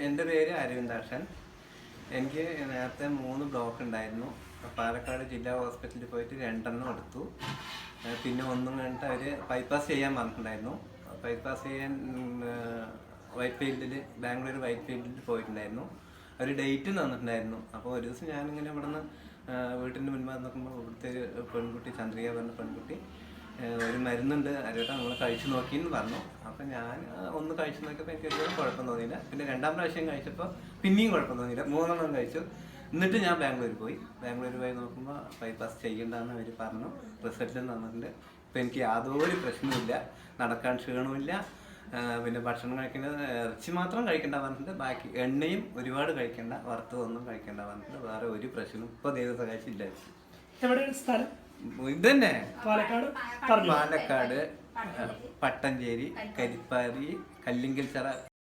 എൻ്റെ പേര് അരവിന്ദാക്ഷൻ. എനിക്ക് നേരത്തെ 3 ബ്ലോക്ക് ഉണ്ടായിരുന്നു. പാലക്കാട് ജില്ലാ ഹോസ്പിറ്റലിൽ പോയിട്ട് 2 എടുത്തു. പിന്നെ ഒന്നും കഴിഞ്ഞിട്ട് അവർ ബൈപ്പാസ് ചെയ്യാൻ പറഞ്ഞിട്ടുണ്ടായിരുന്നു. ബൈപ്പാസ് ചെയ്യാൻ വൈറ്റ് ഫീൽഡിൽ, ബാംഗ്ലൂർ വൈറ്റ് ഫീൽഡിൽ പോയിട്ടുണ്ടായിരുന്നു. അവർ ഡേറ്റ് തന്നിട്ടുണ്ടായിരുന്നു. അപ്പോൾ ഒരു ദിവസം ഞാനിങ്ങനെ ഇവിടുന്ന് വീട്ടിൻ്റെ മുൻപ് നോക്കുമ്പോൾ ഇവിടുത്തെ ഒരു പെൺകുട്ടി, ചന്ദ്രിക പറഞ്ഞ പെൺകുട്ടി, ഒരു മരുന്നുണ്ട് അരേട്ടാ നമ്മൾ കഴിച്ചു നോക്കിയെന്ന് പറഞ്ഞു. അപ്പം ഞാൻ ഒന്ന് കഴിച്ചു നോക്കിയപ്പോൾ എനിക്ക് ഒരു കുഴപ്പം തോന്നിയില്ല. പിന്നെ 2ാം പ്രാവശ്യം കഴിച്ചപ്പോൾ പിന്നെയും കുഴപ്പം തോന്നിയില്ല. 3 കഴിച്ചു. എന്നിട്ട് ഞാൻ ബാംഗ്ലൂർ പോയി നോക്കുമ്പോൾ ബൈപ്പാസ് ചെയ്യണ്ടെന്ന് അവർ പറഞ്ഞു. റിസൾട്ടും തന്നിട്ടുണ്ട്. ഇപ്പം എനിക്ക് യാതൊരു പ്രശ്നവുമില്ല, നടക്കാൻ ക്ഷീണമില്ല. പിന്നെ ഭക്ഷണം കഴിക്കേണ്ടത് ഇറച്ചി മാത്രം കഴിക്കേണ്ട പറഞ്ഞിട്ട്, ബാക്കി എണ്ണയും ഒരുപാട് കഴിക്കേണ്ട, വറുത്തതൊന്നും കഴിക്കേണ്ട പറഞ്ഞിട്ട് വേറെ ഒരു പ്രശ്നവും ഇപ്പോൾ ദൈവം സഹായിച്ചില്ല. ഇത് തന്നെ പാലക്കാട്, പട്ടഞ്ചേരി, കരിപ്പാരി, കല്ലിങ്കൽ ചിറ